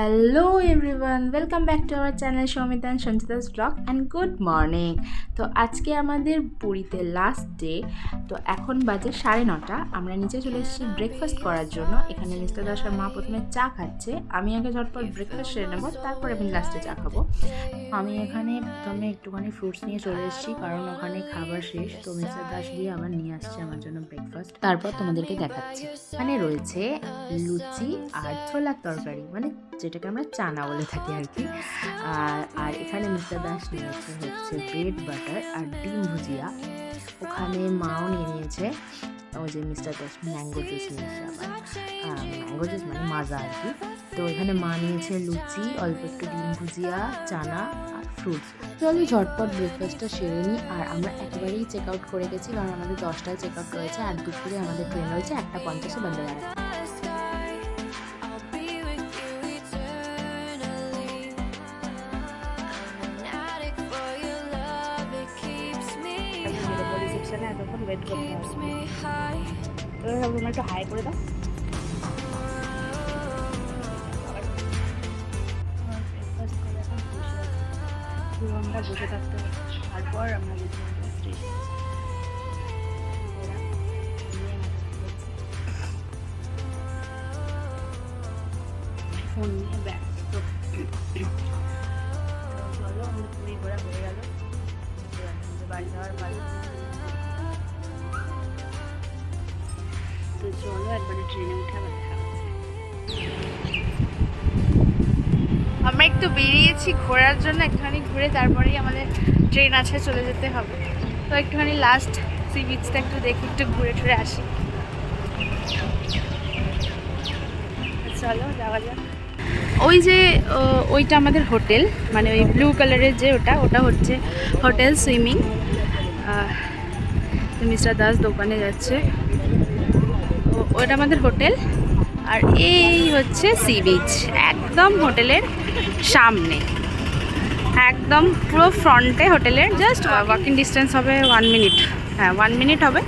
Hello everyone, welcome back to our channel Soumita and Sanchita's blog and good morning. তো আজকে আমাদের পুরীতে লাস্ট ডে। তো এখন বাজে 9:30। আমরা নিচে চলে এসেছি ব্রেকফাস্ট করার জন্য। এখানে মিস্টার দাসের মা প্রথমে চা খাচ্ছে, আমি আগে ঝটপট ব্রেকফাস্ট সেরে নেবো, তারপরে আমি লাস্টে চা খাবো। আমি এখানে প্রথমে একটুখানি ফ্রুটস নিয়ে চলে এসেছি, কারণ ওখানে খাবার শেষ। তো মিস্টার দাস দিয়ে আবার নিয়ে আসছে আমার জন্য ব্রেকফাস্ট, তারপর তোমাদেরকে দেখাচ্ছি। এখানে রয়েছে লুচি আর ছোলার তরকারি, মানে যেটাকে আমরা চানা বলে থাকি আর কি। আর এখানে মিস্টার দাস নিয়েছে হচ্ছে ব্রেড বাটার আর ডিম ভুজিয়া। ওখানে মাও নিয়ে নিয়েছে ওই যে মিস্টার দাস ম্যাঙ্গো জুস নিয়েছে, আবার ম্যাঙ্গো জুস মানে মাজা আর কি। তো এখানে মা নিয়েছে লুচি, অল্প একটু ডিম ভুজিয়া, চানা আর ফ্রুটস। চলো ঝটপট ব্রেকফাস্টটা সেরে নিই। আর আমরা একেবারেই চেক আউট করে গেছি, কারণ আমাদের 10টায় চেক আউট রয়েছে, আর দুপুরে আমাদের ট্রেন রয়েছে 1:50 বন্দে ভারত। এতক্ষণ ওয়েট করতে হবে, তো তোমরা একটু হাই করে দাও। ব্রেকফাস্ট করে এখন বসে আছি, 2 ঘন্টা বসে থাকতে হবে, তারপর আমরা বসে থাকবো স্টেশন। ফোন নিয়ে ব্যস্ত। চলো, আমাদের পুরী ঘোরা হয়ে গেল, বাড়ি যাওয়ার পালা। তো চলো একবারে ট্রেনে উঠে আবার দেখা হচ্ছে। আমরা একটু বেরিয়েছি ঘোরার জন্য, একটুখানি ঘুরে তারপরেই আমাদের ট্রেন আছে, চলে যেতে হবে। তো একটুখানি লাস্ট সি বিচটা একটু দেখি, একটু ঘুরে টুরে আসি। চলো যাওয়া যাক। ওই যে ওইটা আমাদের হোটেল, মানে ওই ব্লু কালারের যে ওটা হচ্ছে হোটেল সুইমিং। মিস্টার দাস দোকানে যাচ্ছে, ওটা আমাদের হোটেল। আর এই হচ্ছে সি বিচ, একদম হোটেলের সামনে, একদম পুরো ফ্রন্টে হোটেলের। জাস্ট ওয়াকিং ডিস্টেন্স হবে 1 মিনিট, হ্যাঁ 1 মিনিট হবে।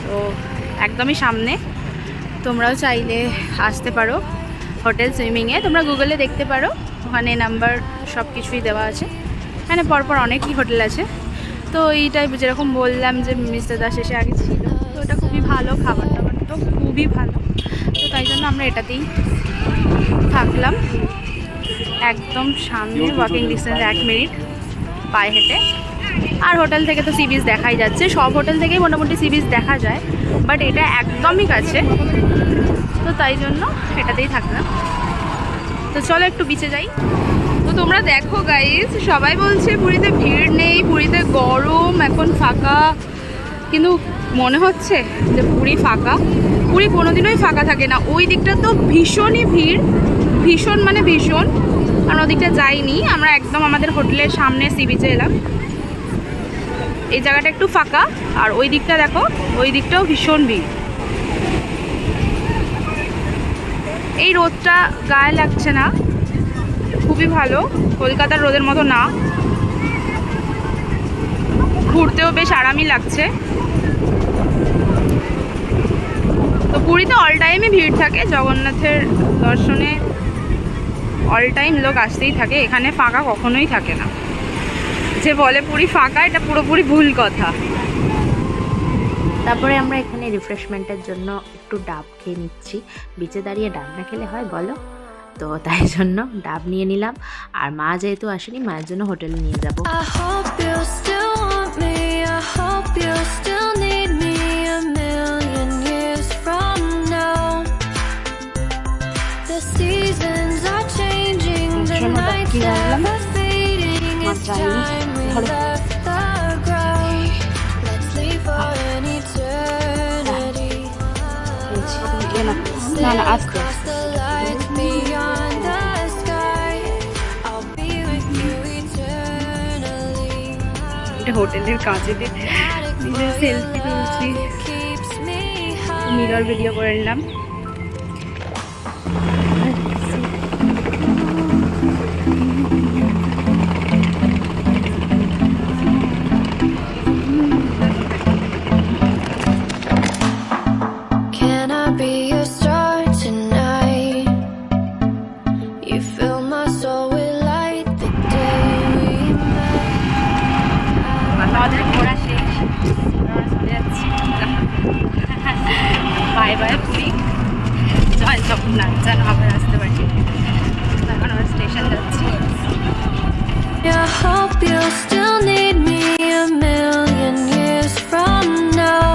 তো একদমই সামনে, তোমরাও চাইলে আসতে পারো হোটেল সুইমিংয়ে। তোমরা গুগলে দেখতে পারো, ওখানে নাম্বার সব কিছুই দেওয়া আছে। এখানে পরপর অনেকই হোটেল আছে। তো এইটাই যেরকম বললাম যে মিস্টার দাস এসে আগে ছিল, তো ওটা খুবই ভালো, খাবার টাবার তো খুবই ভালো। তো তাই জন্য আমরা এটাতেই থাকলাম, একদম সামনে, ওয়াকিং ডিস্টেন্স 1 মিনিট পায়ে হেঁটে। আর হোটেল থেকে তো সি বিচ দেখাই যাচ্ছে, সব হোটেল থেকেই মোটামুটি সি বিচ দেখা যায়, বাট এটা একদমই কাছে, তো তাই জন্য এটাতেই থাকলাম। তো চলো একটু বিচে যাই। তো তোমরা দেখো গাইস, সবাই বলছে পুরীতে ভিড় নেই, পুরীতে গরম, এখন ফাঁকা, কিন্তু মনে হচ্ছে যে পুরী ফাঁকা। পুরী কোনোদিনই ফাঁকা থাকে না, ওই দিকটা তো ভীষণই ভিড়, ভীষণ মানে ভীষণ। কারণ ওদিকটা যাইনি আমরা, একদম আমাদের হোটেলের সামনে সি বিচে এলাম। এই জায়গাটা একটু ফাঁকা, আর ওই দিকটা দেখো, ওই দিকটাও ভীষণ ভিড়। এই রোদটা গায়ে লাগছে না, খুবই ভালো, কলকাতার রোদের মতো না, ঘুরতেও বেশ আরামই লাগছে। তো পুরীতে অল টাইমই ভিড় থাকে, জগন্নাথের দর্শনে অল টাইম লোক আসতেই থাকে, এখানে ফাঁকা কখনোই থাকে না। যে বলে পুরী ফাঁকা, এটা পুরোপুরি ভুল কথা। তারপরে আমরা এখানে রিফ্রেশমেন্টের জন্য একটু ডাব খেয়ে নিচ্ছি। বিচে দাঁড়িয়ে ডাব না খেলে হয় বলো? তো তাই জন্য ডাব নিয়ে নিলাম। আর মা যেহেতু আসেনি, মায়ের জন্য হোটেলে নিয়ে যাবো। না না, আস্তে আস্তে। হোটেলের কাছেতে নিজের সেলফি তুলছি, মিরর ভিডিও করে নিলাম। না যেন আবার আসতে পারি। এখন আমরা স্টেশন যাচ্ছি। I hope you'll still need me a million years from now.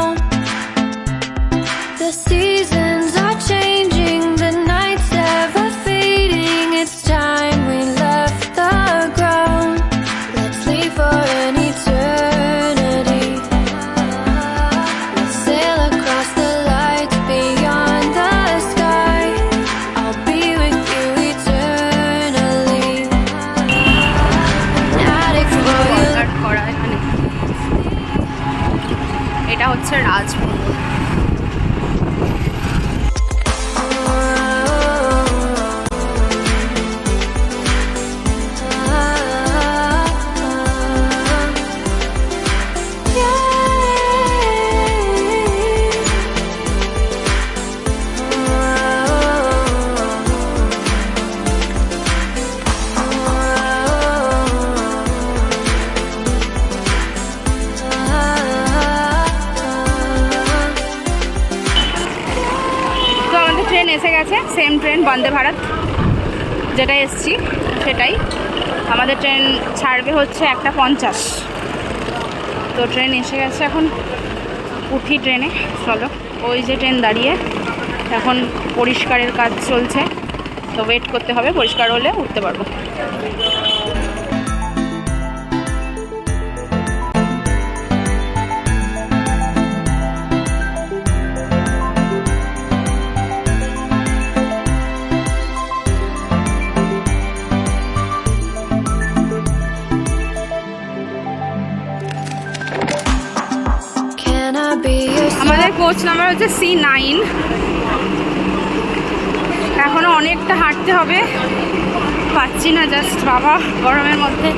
The seasons are changing, the nights ever fading. It's time we left the ground. Let's leave for an eternity. Let's sail across the lights beyond the sky. I'll be with you eternally. করা এখানে এটা হচ্ছে Raj Bhavan. Train এসে গেছে, same train Vande Bharat যেটা এসছি সেটাই। আমাদের ট্রেন ছাড়বে হচ্ছে 1:50। তো ট্রেন এসে গেছে, এখন উঠি ট্রেনে। চলো, ওই যে ট্রেন দাঁড়িয়ে, এখন পরিষ্কারের কাজ চলছে, তো ওয়েট করতে হবে, পরিষ্কার হলে উঠতে পারবো। আমাদের কোচ নাম্বার হচ্ছে C9। এখনো অনেকটা হাঁটতে হবে, পাচ্ছি না জাস্ট বাবা গরমের মধ্যে।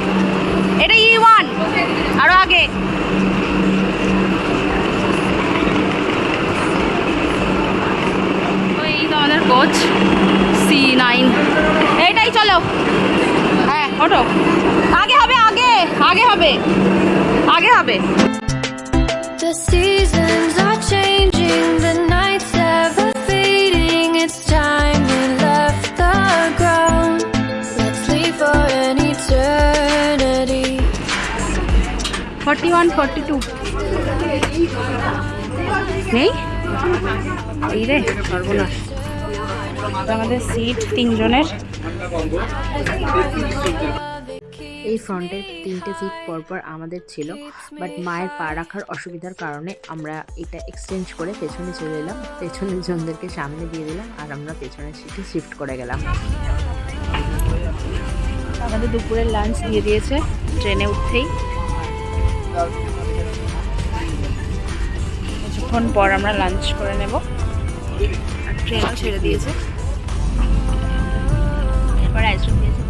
এটা E1, আরো আগে। এই তো আমাদের কোচ C9, এইটাই। চলো, হ্যাঁ ওঠো, আগে হবে, আগে আগে হবে, আগে হবে। The seasons are changing, the nights ever fading. It's time we left the ground. Let's leave for an eternity. 41, 42 নেই এই রে, সর্বনাশ। আমাদের সিট 3 জনের। এই ফ্রন্টের 3টে সিট পরপর আমাদের ছিল, বাট মায়ের পা রাখার অসুবিধার কারণে আমরা এটা এক্সচেঞ্জ করে পেছনে চলে এলাম। পেছনের জনদেরকে সামনে দিয়ে দিলাম, আর আমরা পেছনের সিটে শিফট করে গেলাম। আমাদের দুপুরের লাঞ্চ দিয়ে দিয়েছে ট্রেনে উঠতেই। কিছুক্ষণ পর আমরা লাঞ্চ করে নেব, আর ট্রেনও ছেড়ে দিয়েছে। এরপর আইসক্রিম দিয়েছে।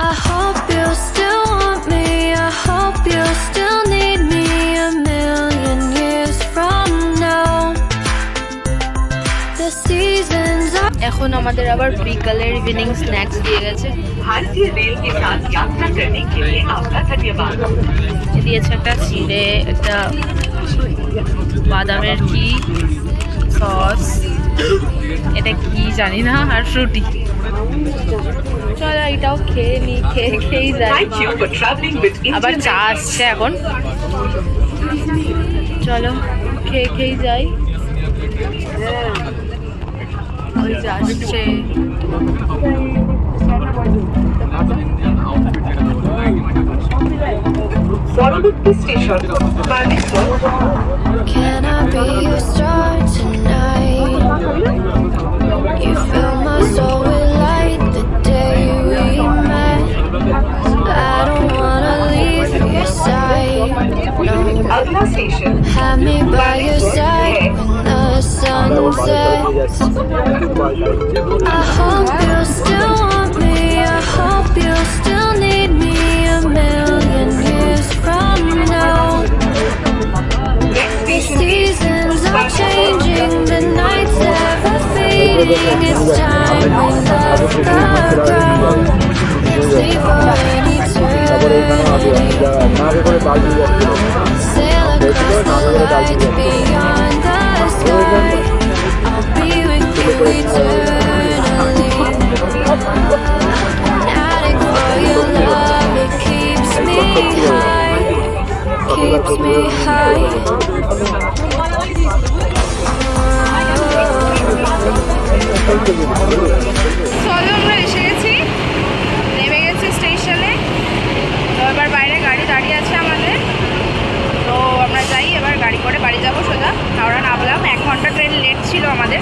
I hope you'll still want me. I hope you'll still need me a million years from now. The seasons are এখন আমাদের আবার বিকালের ইভিনিং স্ন্যাক্স দিয়ে গেছে। भारतीय रेल के साथ यात्रा करने के लिए आपका धन्यवाद। দিয়েছে একটা চিড়ে, একটা বাদামের কি সস, এটা কি জানি না, আর ফ্রুটি। চলো এটাও খেয়ে নি, খেয়েই যাই। Thank you for traveling with আবার Indian চা Railways. আসছে এখন, চলো খেয়েই যাই। ওই যে আসছে। পরবর্তী station Baneshwar. Can I be your star tonight? You fill my soul with light the day we met. I don't wanna leave your side. No, अगला station have me by your side when the sun sets. I hope you'll still want me. I hope you'll still need me a million years from now. next The station is seasons are changing, Sail across the lights beyond the sky. I'll be with you eternally. Addict for your love, it keeps me high, keeps me high. চলো আমরা এসে গেছি, নেমে গেছি স্টেশনে। তো এবার বাইরে গাড়ি দাঁড়িয়ে আছে আমাদের, তো আমরা যাই এবার গাড়ি করে বাড়ি যাবো সোজা। হাওড়া নামলাম, 1 ঘন্টা ট্রেন লেট ছিল আমাদের।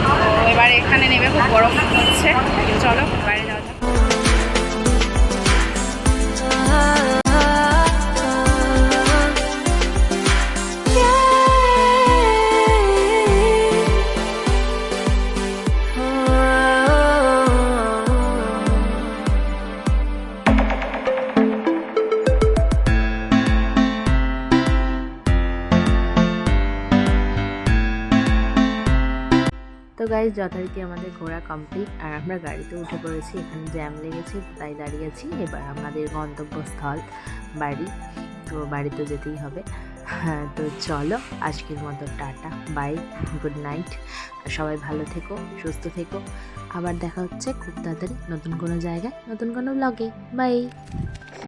তো এবার এখানে নেমে খুব গরম হচ্ছে, চলো বাইরে যাওয়া যাক। তো গাইজ যথারীতি আমাদের ঘোরা কমপ্লিট, আর আমরা গাড়িতে উঠে পড়েছি। এখানে জ্যাম লেগেছে তাই দাঁড়িয়ে আছি। এবার আমাদের গন্তব্যস্থল বাড়ি, তো বাড়িতে যেতেই হবে। হ্যাঁ, তো চলো আজকের মতো টাটা, বাই, গুড নাইট। সবাই ভালো থেকো, সুস্থ থেকো। আবার দেখা হচ্ছে খুব তাড়াতাড়ি নতুন কোনো জায়গায়, নতুন কোনো ব্লগে। বাই।